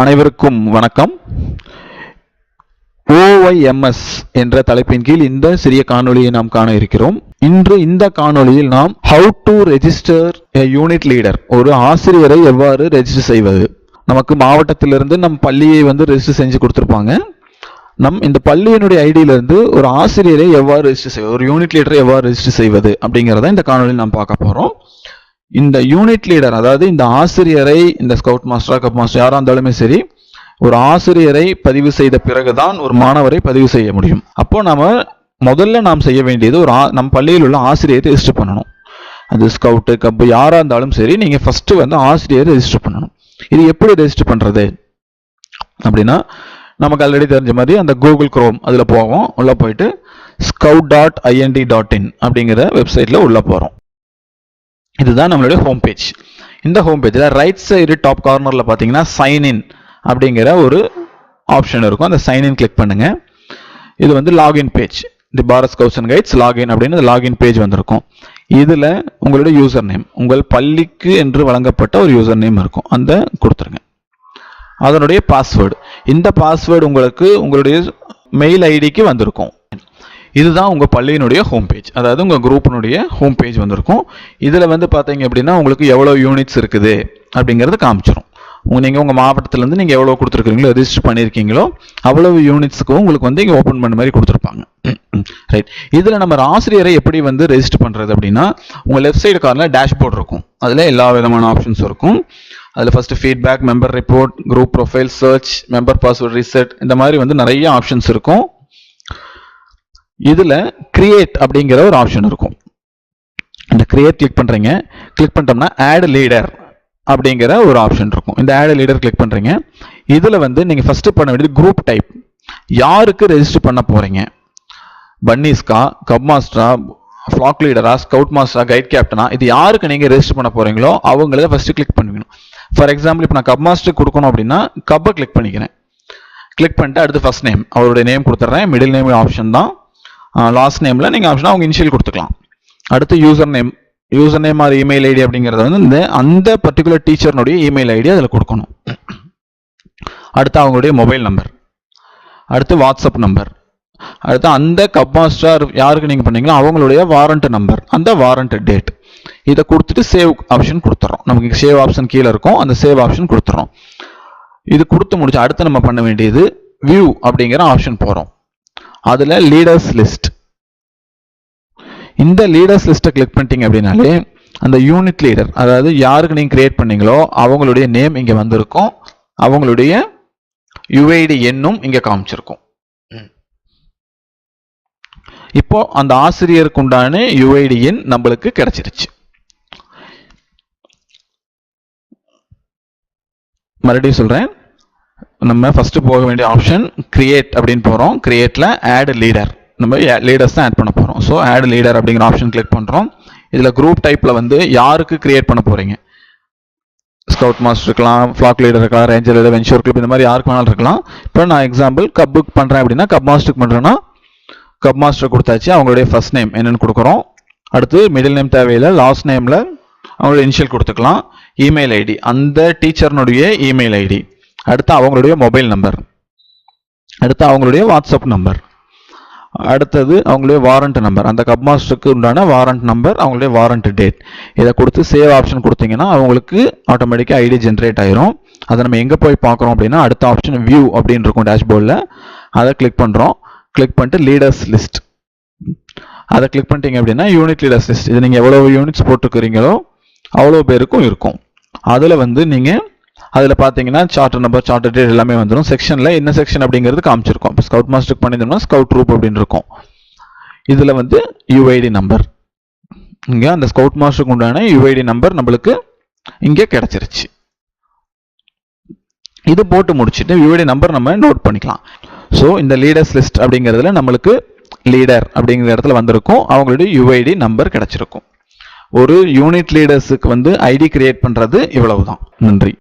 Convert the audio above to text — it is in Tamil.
அனைவருக்கும் வணக்கம். OYMS என்ற தலைப்பின் கீழ் இந்த சிறிய காணொளியை நாம் காண இருக்கிறோம். இன்று இந்த காணொளியில் நாம் how to register a unit leader, ஒரு ஆசிரியரை எவ்வாறு ரெஜிஸ்டர் செய்வது. நமக்கு மாவட்டத்திலிருந்து நம் பள்ளியை ரெஜிஸ்டர் செஞ்சு கொடுத்திருப்பாங்க. இந்த பள்ளியினுடைய ஐடியிலிருந்து ஒரு ஆசிரியரை எவ்வாறு ரெஜிஸ்டர் செய்வது, ஒரு யூனிட் லீடரை எவ்வாறு ரெஜிஸ்டர் செய்வது அப்படிங்கிறத இந்த காணொளியில் நாம் பார்க்க போறோம். இந்த யூனிட் லீடர், அதாவது இந்த ஆசிரியரை, இந்த ஸ்கவுட் மாஸ்டர், கப் மாஸ்டர் யாரா இருந்தாலுமே சரி, ஒரு ஆசிரியரை பதிவு செய்த பிறகுதான் ஒரு மாணவரை பதிவு செய்ய முடியும். அப்போ முதல்ல நாம் செய்ய வேண்டியது நம் பள்ளியில் உள்ள ஆசிரியரை ரெஜிஸ்டர் பண்ணணும். அது ஸ்கவுட்டு, கப்பு யாரா இருந்தாலும் சரி, நீங்க ஃபர்ஸ்ட் ஆசிரியரை ரெஜிஸ்டர் பண்ணணும். இது எப்படி ரெஜிஸ்டர் பண்றது அப்படின்னா, நமக்கு ஆல்ரெடி தெரிஞ்ச மாதிரி அந்த கூகுள் குரோம் அதுல போவோம். உள்ள போயிட்டு scout.ind.in அப்படிங்கிற வெப்சைட்ல உள்ள போறோம். இதுதான் நம்மளுடைய ஹோம் பேஜ். இந்த ஹோம் பேஜ்ல ரைட் சைடு டாப் கார்னர்ல பாத்தீங்கன்னா சைன் இன் அப்படிங்கிற ஒரு ஆப்ஷன் இருக்கும். அந்த சைன் இன் கிளிக் பண்ணுங்க. இது login page, the Bharat scouts and guides login அப்படின்னு லாகின் பேஜ் வந்திருக்கும். இதுல உங்களுடைய யூசர் நேம், உங்கள் பள்ளிக்கு என்று வழங்கப்பட்ட ஒரு யூசர் நேம் இருக்கும், அந்த கொடுத்துருங்க. அதனுடைய பாஸ்வேர்டு, இந்த பாஸ்வேர்டு உங்களுடைய மெயில் ஐடிக்கு வந்திருக்கும். இதுதான் உங்க பள்ளியினுடைய ஹோம் பேஜ், அதாவது உங்க குரூப்பினுடைய ஹோம் பேஜ் வந்திருக்கும். இதுல பாத்தீங்க அப்படின்னா உங்களுக்கு எவ்வளவு யூனிட்ஸ் இருக்குது அப்படிங்கறது காமிச்சிடும். நீங்க உங்க மாவட்டத்துல இருந்து நீங்க எவ்வளவு கொடுத்துருக்கீங்களோ, ரெஜிஸ்டர் பண்ணிருக்கீங்களோ அவ்வளவு யூனிட்ஸ்க்கு உங்களுக்கு இங்க ஓபன் பண்ண மாதிரி கொடுத்துருப்பாங்க. ரைட். இதுல நம்ம ஆசிரியரை எப்படி ரெஜிஸ்டர் பண்றது அப்படின்னா, உங்க லெஃப்ட் சைடு கார்னர்ல டேஷ்போர்ட் இருக்கும். அதுல எல்லா விதமான ஆப்ஷன்ஸ் இருக்கும். அதுல first feedback, member report, group profile, search, member password reset, இந்த மாதிரி நிறைய ஆப்ஷன்ஸ் இருக்கும். இதுல கிரியேட் அப்படிங்கிற ஒரு ஆப்ஷன் இருக்கும். இந்த கிரியேட் கிளிக் பண்றீங்க. கிளிக் பண்ணிட்டோம்னா ஆட் லீடர் அப்படிங்கிற ஒரு ஆப்ஷன் இருக்கும். இந்த ஆட் லீடர் கிளிக் பண்றீங்க. இதுல நீங்க ஃபர்ஸ்ட் பண்ண வேண்டியது குரூப் டைப். யாருக்கு ரெஜிஸ்டர் பண்ண போறீங்க? பன்னீஸ்கா, கப் மாஸ்டரா, ஃபிளாக் லீடரா, ஸ்கவுட் மாஸ்டரா, கைட் கேப்டனா, இது யாருக்கு நீங்க ரெஜிஸ்டர் பண்ண போறீங்களோ அவங்கள ஃபர்ஸ்ட் கிளிக் பண்ணிக்கணும். ஃபார் எக்ஸாம்பிள் இப்போ நான் கப் மாஸ்டர் கொடுக்கணும் அப்படின்னா கப்பை கிளிக் பண்ணிக்கிறேன். கிளிக் பண்ணிட்டு அடுத்து ஃபர்ஸ்ட் நேம், அவருடைய நேம் கொடுத்துட்றேன். மிடில் நேம் ஆப்ஷன் தான். லாஸ்ட் நேம்ல நீங்க ஆப்ஷனா அவங்க இனிஷியல் கொடுத்துக்கலாம். அடுத்து user name or email ID அப்படிங்கறது அந்த பர்டிகுலர் டீச்சர்னுடைய இமெயில் ஐடி அதில் கொடுக்கணும். அடுத்து அவங்களுடைய மொபைல் நம்பர், அடுத்து வாட்ஸ்அப் நம்பர், அடுத்து அந்த கப் மாஸ்டர் யாருக்கு நீங்க பண்ணீங்களோ அவங்களுடைய வாரண்ட் நம்பர், அந்த வாரண்ட் டேட், இதை கொடுத்துட்டு சேவ் ஆப்ஷன் கொடுத்துறோம். நமக்கு சேவ் ஆப்ஷன் கீழே இருக்கும், அந்த சேவ் ஆப்ஷன் கொடுத்துறோம். இது கொடுத்து முடிச்சு அடுத்து நம்ம பண்ண வேண்டியது வியூ அப்படிங்கிற ஆப்ஷன் போறோம். அதுல லீடர்ஸ் லிஸ்ட், இந்த லீடர்ஸ் லிஸ்ட்டை கிளிக் பண்ணிட்டீங்க அப்படின்னாலே அந்த யூனிட் லீடர், அதாவது யாருக்கு நீங்க கிரியேட் பண்ணீங்களோ அவங்களுடைய நேம் இங்க வந்திருக்கும், அவங்களுடைய யுஐடி எண்ணும் இங்க காமிச்சிருக்கும். இப்போ அந்த ஆசிரியருக்கு உண்டான யுஐடி எண் நம்மளுக்கு கிடைச்சிருச்சு. மறுபடியும் சொல்றேன், நம்ம ஃபர்ஸ்ட் போக வேண்டிய ஆப்ஷன் கிரியேட் அப்படின்னு போறோம். கிரியேட்ல ஆட் லீடர், நம்ம லீடர்ஸ் தான் ஆட் பண்ண போறோம். ஸோ ஆட் லீடர் அப்படிங்கிற ஆப்ஷன் கிளிக் பண்றோம். இதுல குரூப் டைப்ல யாருக்கு கிரியேட் பண்ண போறீங்க? ஸ்கவுட் மாஸ்டர் இருக்கலாம், ஃபிளாக் லீடர் இருக்கலாம், ரேஞ்சர் லீடர், வென்ச்சர் கிளப், இந்த மாதிரி யாருக்கு வேணாலும் இருக்கலாம். இப்போ நான் எக்ஸாம்பிள் கப்புக்கு பண்றேன் அப்படின்னா கப் மாஸ்டருக்கு பண்றேன்னா கப் மாஸ்டர் கொடுத்தாச்சு. அவங்களுடைய ஃபர்ஸ்ட் நேம் என்னன்னு கொடுக்குறோம். அடுத்து மிடில் நேம் தேவையில்லை, லாஸ்ட் நேம்ல அவங்களுடைய இனிஷியல் கொடுத்துக்கலாம். இமெயில் ஐடி, அந்த டீச்சர்னுடைய இமெயில் ஐடி, அடுத்து அவங்களுடைய மொபைல் நம்பர், அடுத்து அவங்களுடைய வாட்ஸ்அப் நம்பர், அடுத்தது அவங்களுடைய வாரண்ட் நம்பர், அந்த கப் மாஸ்டருக்கு உண்டான வாரண்ட் நம்பர், அவங்களுடைய வாரண்ட் டேட், இதை கொடுத்து சேவ் ஆப்ஷன் கொடுத்தீங்கன்னா அவங்களுக்கு ஆட்டோமேட்டிக்காக ஐடி ஜென்ரேட் ஆயிரும். அதை நம்ம எங்கே போய் பார்க்குறோம் அப்படின்னா அடுத்த ஆப்ஷன் வியூ அப்படின்னு இருக்கும் டேஷ்போர்டில். அதை கிளிக் பண்ணுறோம். கிளிக் பண்ணிட்டு லீடர்ஸ் லிஸ்ட், அதை கிளிக் பண்ணிட்டீங்க அப்படின்னா யூனிட் லீடர்ஸ் லிஸ்ட், இது நீங்கள் எவ்வளோ யூனிட்ஸ் போட்டுக்கிறீங்களோ அவ்வளோ பேருக்கும் இருக்கும். அதில் நீங்கள் அதில் பார்த்தீங்கன்னா சார்ட்டர் நம்பர், சார்ட்டர் டேட் எல்லாமே வந்துடும். செக்ஷனில் என்ன செக்ஷன் அப்படிங்கிறது காமிச்சிருக்கும். இப்போ ஸ்கவுட் மாஸ்டருக்கு பண்ணியிருந்தோம்னா ஸ்கவுட் குரூப் அப்படின்னு இருக்கும். இதில் யுஐடி நம்பர், இங்கே அந்த ஸ்கவுட் மாஸ்டருக்கு உண்டான யுஐடி நம்பர் நம்மளுக்கு இங்கே கிடைச்சிருச்சு. இது போட்டு முடிச்சுட்டு யுஐடி நம்பர் நம்ம நோட் பண்ணிக்கலாம். ஸோ இந்த லீடர்ஸ் லிஸ்ட் அப்படிங்கிறதுல நம்மளுக்கு லீடர் அப்படிங்கிற இடத்துல வந்திருக்கும், அவங்களுடைய யுஐடி நம்பர் கிடைச்சிருக்கும். ஒரு யூனிட் லீடர்ஸுக்கு ஐடி கிரியேட் பண்றது இவ்வளவுதான். நன்றி.